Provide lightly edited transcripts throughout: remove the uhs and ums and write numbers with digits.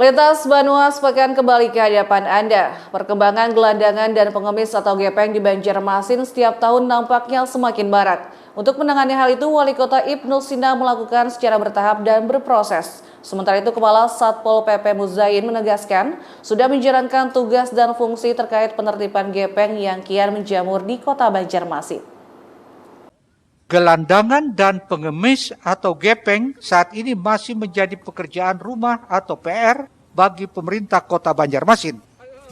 Lintas Banua sepekan kembali ke hadapan Anda. Perkembangan gelandangan dan pengemis atau gepeng di Banjarmasin setiap tahun nampaknya semakin marak. Untuk menangani hal itu, Wali Kota Ibnu Sina melakukan secara bertahap dan berproses. Sementara itu, Kepala Satpol PP Muzain menegaskan sudah menjalankan tugas dan fungsi terkait penertiban gepeng yang kian menjamur di Kota Banjarmasin. Gelandangan dan pengemis atau gepeng saat ini masih menjadi pekerjaan rumah atau PR bagi pemerintah Kota Banjarmasin.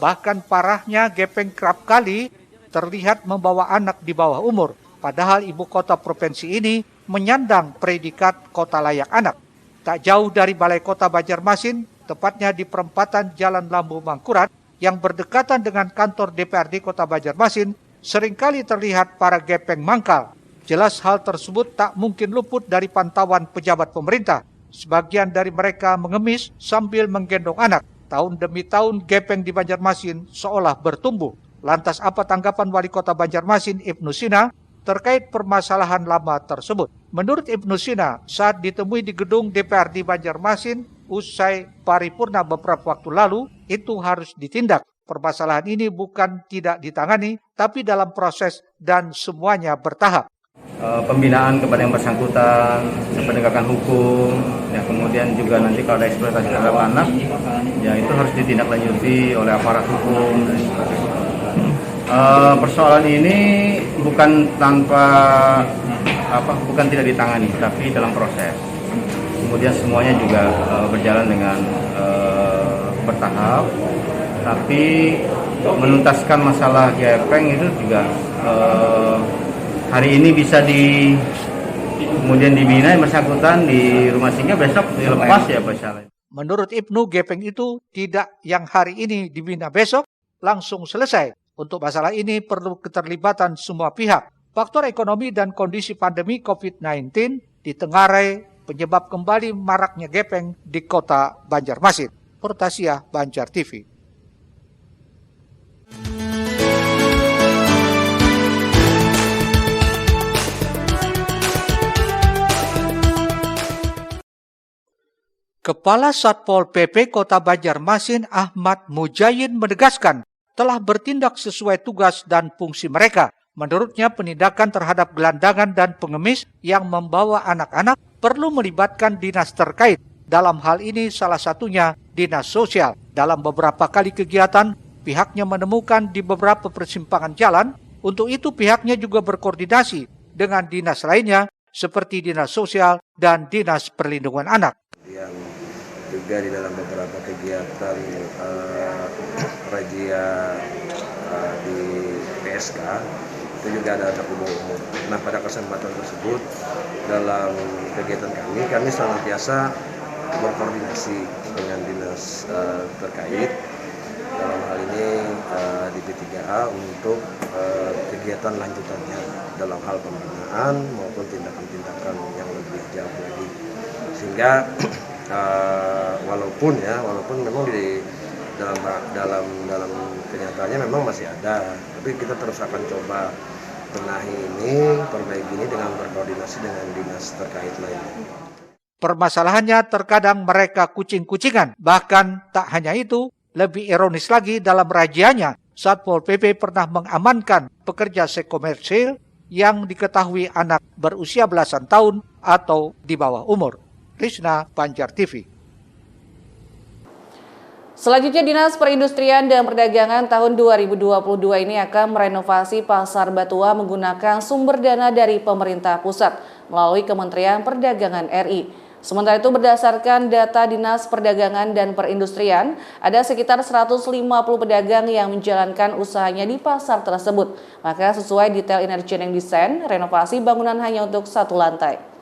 Bahkan parahnya gepeng kerap kali terlihat membawa anak di bawah umur. Padahal ibu kota provinsi ini menyandang predikat kota layak anak. Tak jauh dari Balai Kota Banjarmasin, tepatnya di perempatan Jalan Lambu Mangkurat yang berdekatan dengan kantor DPRD Kota Banjarmasin, seringkali terlihat para gepeng mangkal. Jelas hal tersebut tak mungkin luput dari pantauan pejabat pemerintah. Sebagian dari mereka mengemis sambil menggendong anak. Tahun demi tahun gepeng di Banjarmasin seolah bertumbuh. Lantas apa tanggapan Wali Kota Banjarmasin Ibnu Sina terkait permasalahan lama tersebut? Menurut Ibnu Sina, saat ditemui di gedung DPRD Banjarmasin usai paripurna beberapa waktu lalu, itu harus ditindak. Permasalahan ini bukan tidak ditangani, tapi dalam proses dan semuanya bertahap. Pembinaan kepada yang bersangkutan, penegakan hukum, ya kemudian juga nanti kalau ada eksploitasi terhadap anak, ya itu harus ditindaklanjuti oleh aparat hukum. Persoalan ini bukan bukan tidak ditangani, tapi dalam proses. Kemudian semuanya juga berjalan dengan bertahap, tapi menuntaskan masalah gepeng itu juga hari ini bisa kemudian dibina yang bersangkutan di rumah singgah, besok dilepas ya masalah. Menurut Ibnu, gepeng itu tidak yang hari ini dibina besok langsung selesai. Untuk masalah ini perlu keterlibatan semua pihak. Faktor ekonomi dan kondisi pandemi COVID-19 ditengarai penyebab kembali maraknya gepeng di Kota Banjarmasin. Portasia Banjar TV. Kepala Satpol PP Kota Banjarmasin Ahmad Mujain menegaskan telah bertindak sesuai tugas dan fungsi mereka. Menurutnya penindakan terhadap gelandangan dan pengemis yang membawa anak-anak perlu melibatkan dinas terkait. Dalam hal ini salah satunya dinas sosial. Dalam beberapa kali kegiatan, pihaknya menemukan di beberapa persimpangan jalan. Untuk itu pihaknya juga berkoordinasi dengan dinas lainnya seperti dinas sosial dan dinas perlindungan anak. Yang juga di dalam beberapa kegiatan razia di PSK itu juga ada anak umur. Nah, pada kesempatan tersebut dalam kegiatan kami senantiasa berkoordinasi dengan dinas terkait, dalam hal ini di P3A untuk kegiatan lanjutannya dalam hal pembinaan maupun tindakan-tindakan yang lebih jauh lagi, sehingga walaupun memang di dalam kenyataannya memang masih ada, tapi kita terus akan coba benahi ini, perbaiki ini dengan berkoordinasi dengan dinas terkait lainnya. Permasalahannya terkadang mereka kucing-kucingan. Bahkan tak hanya itu, lebih ironis lagi dalam rajianya, Satpol PP pernah mengamankan pekerja seks komersil yang diketahui anak berusia belasan tahun atau di bawah umur. Risna, Banjar TV. Selanjutnya, Dinas Perindustrian dan Perdagangan tahun 2022 ini akan merenovasi Pasar Batua menggunakan sumber dana dari pemerintah pusat melalui Kementerian Perdagangan RI. Sementara itu, berdasarkan data Dinas Perdagangan dan Perindustrian, ada sekitar 150 pedagang yang menjalankan usahanya di pasar tersebut. Maka sesuai detail Engineering Design, renovasi bangunan hanya untuk satu lantai.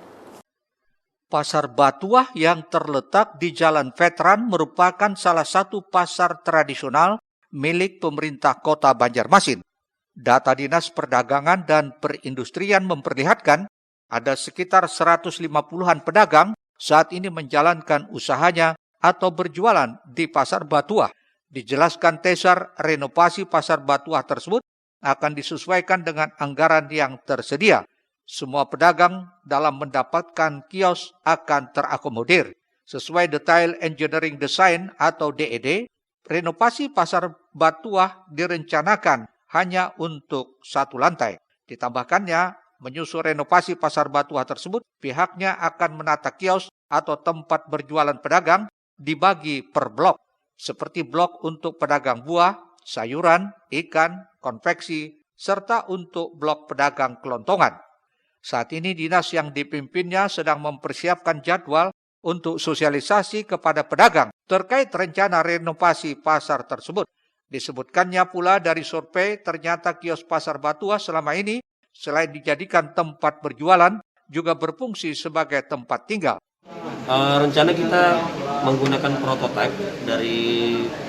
Pasar Batuah yang terletak di Jalan Veteran merupakan salah satu pasar tradisional milik pemerintah Kota Banjarmasin. Data Dinas Perdagangan dan Perindustrian memperlihatkan ada sekitar 150-an pedagang saat ini menjalankan usahanya atau berjualan di Pasar Batuah. Dijelaskan Tesar, renovasi Pasar Batuah tersebut akan disesuaikan dengan anggaran yang tersedia. Semua pedagang dalam mendapatkan kios akan terakomodir. Sesuai Detail Engineering Design atau DED, renovasi Pasar Batuah direncanakan hanya untuk 1 lantai. Ditambahkannya, menyusul renovasi Pasar Batuah tersebut, pihaknya akan menata kios atau tempat berjualan pedagang dibagi per blok, seperti blok untuk pedagang buah, sayuran, ikan, konveksi, serta untuk blok pedagang kelontongan. Saat ini dinas yang dipimpinnya sedang mempersiapkan jadwal untuk sosialisasi kepada pedagang terkait rencana renovasi pasar tersebut. Disebutkannya pula dari survei, ternyata kios Pasar Batuah selama ini selain dijadikan tempat berjualan, juga berfungsi sebagai tempat tinggal. Rencana kita menggunakan prototipe dari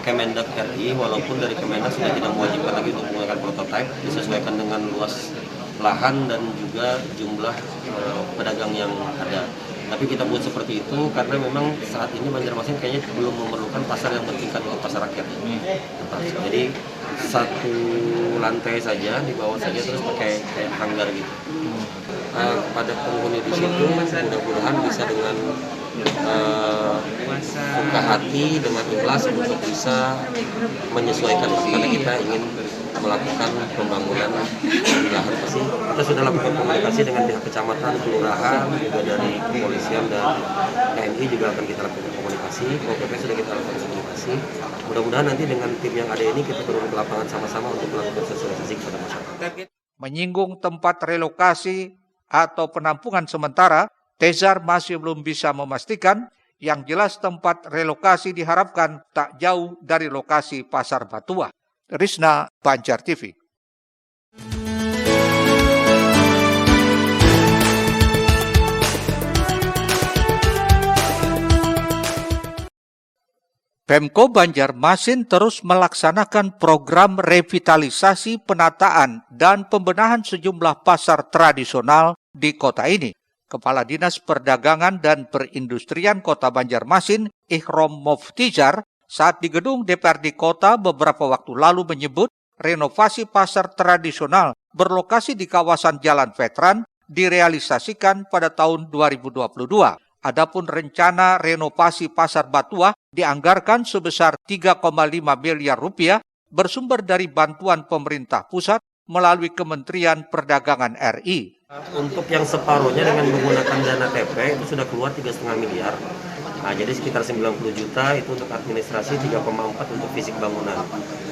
Kemendak RI, walaupun dari Kemendak sudah tidak mewajibkan lagi untuk menggunakan prototipe, disesuaikan dengan luas lahan dan juga jumlah pedagang yang ada. Tapi kita buat seperti itu karena memang saat ini Banjarmasin kayaknya belum memerlukan pasar yang bertingkat untuk pasar rakyat. Jadi 1 lantai saja, di bawah saja, terus pakai kayak hanggar gitu. Kepada penghuni di situ mudah-mudahan bisa dengan buka hati, dengan ikhlas untuk bisa menyesuaikan, karena kita ingin melakukan pembangunan di lahan bersih. Kita sudah lakukan komunikasi dengan pihak kecamatan, kelurahan, juga dari kepolisian dan TNI juga akan kita lakukan komunikasi. OPP sudah kita lakukan komunikasi. Mudah-mudahan nanti dengan tim yang ada ini kita turun ke lapangan sama-sama untuk melakukan sosialisasi kepada masyarakat. Menyinggung tempat relokasi atau penampungan sementara, Tezar masih belum bisa memastikan. Yang jelas tempat relokasi diharapkan tak jauh dari lokasi Pasar Batuah. Risna, Banjar TV. Pemko Banjarmasin terus melaksanakan program revitalisasi, penataan, dan pembenahan sejumlah pasar tradisional di kota ini. Kepala Dinas Perdagangan dan Perindustrian Kota Banjarmasin, Ihrom Moftijar, saat di gedung DPRD Kota beberapa waktu lalu menyebut renovasi pasar tradisional berlokasi di kawasan Jalan Veteran direalisasikan pada tahun 2022. Adapun rencana renovasi Pasar Batuah dianggarkan sebesar 3,5 miliar rupiah bersumber dari bantuan pemerintah pusat melalui Kementerian Perdagangan RI. Untuk yang separuhnya dengan menggunakan dana TP itu sudah keluar 3,5 miliar. Nah, jadi sekitar 90 juta itu untuk administrasi, 3,4 untuk fisik bangunan.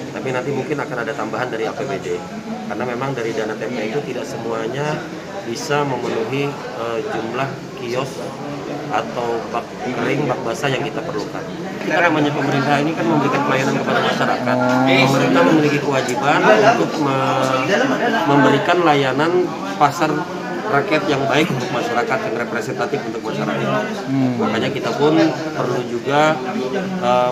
Tapi nanti mungkin akan ada tambahan dari APBD. Karena memang dari dana TP itu tidak semuanya bisa memenuhi jumlah kios atau bak kering, bak basah yang kita perlukan. Kita namanya pemerintah ini kan memberikan pelayanan kepada masyarakat. Pemerintah memiliki kewajiban untuk memberikan layanan pasar rakyat yang baik untuk masyarakat, yang representatif untuk masyarakat. Makanya kita pun perlu juga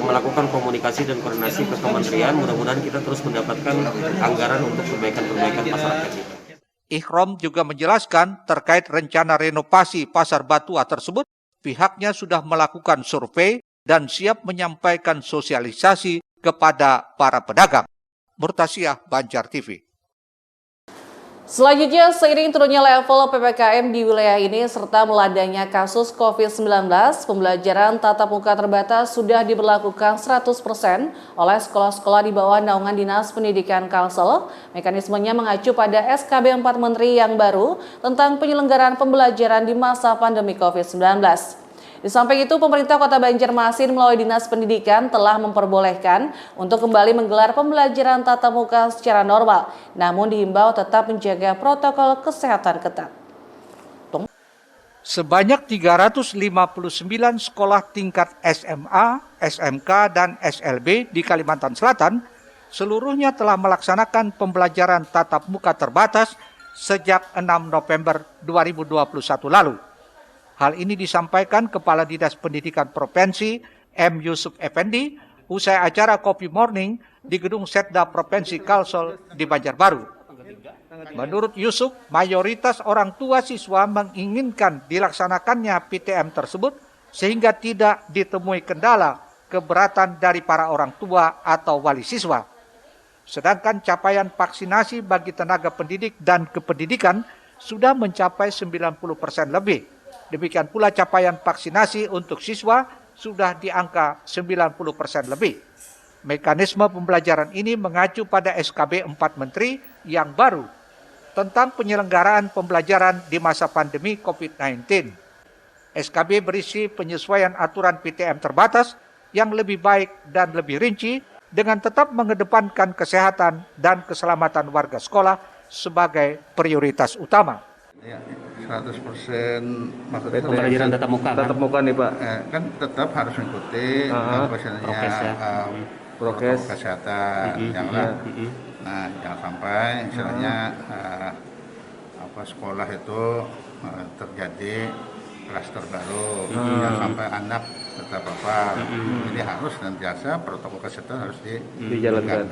melakukan komunikasi dan koordinasi ke kementerian. Mudah-mudahan kita terus mendapatkan anggaran untuk perbaikan-perbaikan pasar rakyat kita. Ihrom juga menjelaskan terkait rencana renovasi Pasar Batuah tersebut, pihaknya sudah melakukan survei dan siap menyampaikan sosialisasi kepada para pedagang. Murtasiah, Banjar TV. Selanjutnya, seiring turunnya level PPKM di wilayah ini serta meladanya kasus COVID-19, pembelajaran tatap muka terbatas sudah diberlakukan 100% oleh sekolah-sekolah di bawah naungan Dinas Pendidikan Kalsel. Mekanismenya mengacu pada SKB 4 Menteri yang baru tentang penyelenggaraan pembelajaran di masa pandemi COVID-19. Di samping itu, pemerintah Kota Banjarmasin melalui Dinas Pendidikan telah memperbolehkan untuk kembali menggelar pembelajaran tatap muka secara normal, namun dihimbau tetap menjaga protokol kesehatan ketat. Sebanyak 359 sekolah tingkat SMA, SMK, dan SLB di Kalimantan Selatan, seluruhnya telah melaksanakan pembelajaran tatap muka terbatas sejak 6 November 2021 lalu. Hal ini disampaikan Kepala Dinas Pendidikan Provinsi M. Yusuf Effendi usai acara Kopi Morning di Gedung Setda Provinsi Kalsel di Banjarbaru. Menurut Yusuf, mayoritas orang tua siswa menginginkan dilaksanakannya PTM tersebut sehingga tidak ditemui kendala keberatan dari para orang tua atau wali siswa. Sedangkan capaian vaksinasi bagi tenaga pendidik dan kependidikan sudah mencapai 90% lebih. Demikian pula capaian vaksinasi untuk siswa sudah di angka 90% lebih. Mekanisme pembelajaran ini mengacu pada SKB 4 Menteri yang baru tentang penyelenggaraan pembelajaran di masa pandemi COVID-19. SKB berisi penyesuaian aturan PTM terbatas yang lebih baik dan lebih rinci dengan tetap mengedepankan kesehatan dan keselamatan warga sekolah sebagai prioritas utama. Ya, 100% maksudnya pembelajaran tatap muka kan? Tatap muka nih Pak. Kan tetap harus mengikuti prokes kesehatan yang Nah, jangan sampai misalnya sekolah itu terjadi klaster baru, jangan sampai anak terpapar. Jadi harus senantiasa protokol kesehatan harus dijalankan.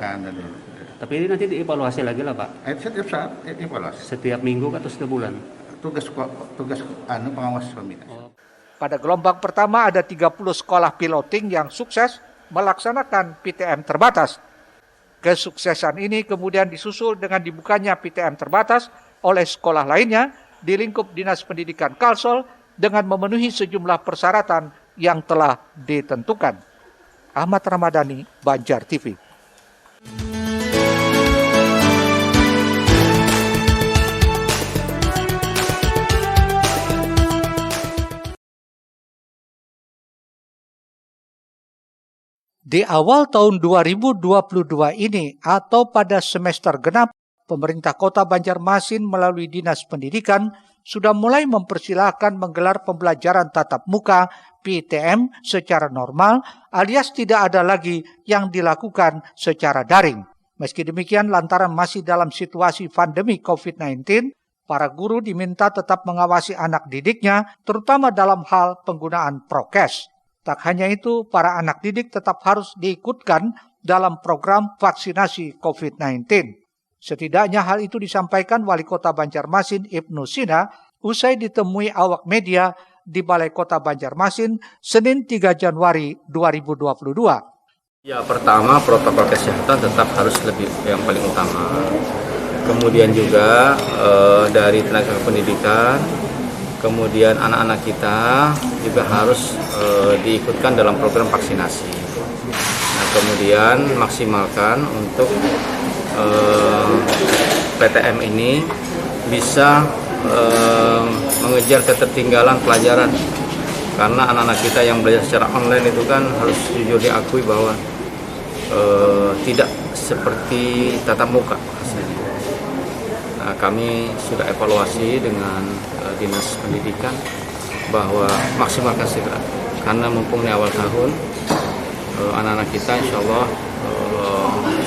Tapi ini nanti dievaluasi lagi lah Pak? Setiap saat evaluasi. Setiap minggu atau setiap bulan? Tugas pengawas pembinaan. Pada gelombang pertama ada 30 sekolah piloting yang sukses melaksanakan PTM terbatas. Kesuksesan ini kemudian disusul dengan dibukanya PTM terbatas oleh sekolah lainnya di lingkup Dinas Pendidikan Kalsel dengan memenuhi sejumlah persyaratan yang telah ditentukan. Ahmad Ramadhani, Banjar TV. Di awal tahun 2022 ini atau pada semester genap, pemerintah Kota Banjarmasin melalui Dinas Pendidikan sudah mulai mempersilahkan menggelar pembelajaran tatap muka PTM secara normal alias tidak ada lagi yang dilakukan secara daring. Meski demikian lantaran masih dalam situasi pandemi COVID-19, para guru diminta tetap mengawasi anak didiknya terutama dalam hal penggunaan prokes. Tak hanya itu, para anak didik tetap harus diikutkan dalam program vaksinasi COVID-19. Setidaknya hal itu disampaikan Wali Kota Banjarmasin Ibnu Sina usai ditemui awak media di Balai Kota Banjarmasin Senin 3 Januari 2022. Ya, pertama protokol kesehatan tetap harus lebih yang paling utama. Kemudian juga dari tenaga pendidikan, kemudian anak-anak kita juga harus diikutkan dalam program vaksinasi. Nah, kemudian maksimalkan untuk PTM ini bisa mengejar ketertinggalan pelajaran. Karena anak-anak kita yang belajar secara online itu kan harus jujur diakui bahwa tidak seperti tatap muka hasilnya. Nah, kami sudah evaluasi dengan Dinas Pendidikan bahwa maksimalkan segera karena mumpung ini awal tahun, anak-anak kita insya Allah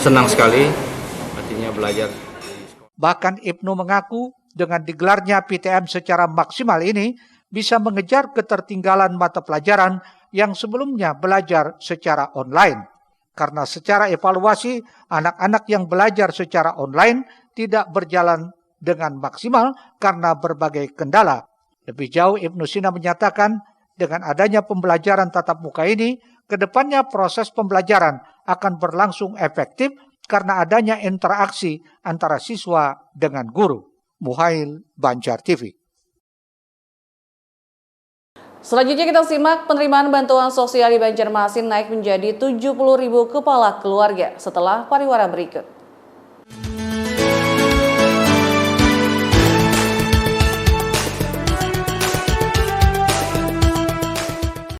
senang sekali artinya belajar. Bahkan Ibnu mengaku dengan digelarnya PTM secara maksimal ini bisa mengejar ketertinggalan mata pelajaran yang sebelumnya belajar secara online. Karena secara evaluasi anak-anak yang belajar secara online tidak berjalan dengan maksimal karena berbagai kendala. Lebih jauh Ibnu Sina menyatakan dengan adanya pembelajaran tatap muka ini, kedepannya proses pembelajaran akan berlangsung efektif karena adanya interaksi antara siswa dengan guru. Muhail, Banjar TV. Selanjutnya kita simak penerimaan bantuan sosial di Banjarmasin naik menjadi 70.000 kepala keluarga setelah pariwara berikut.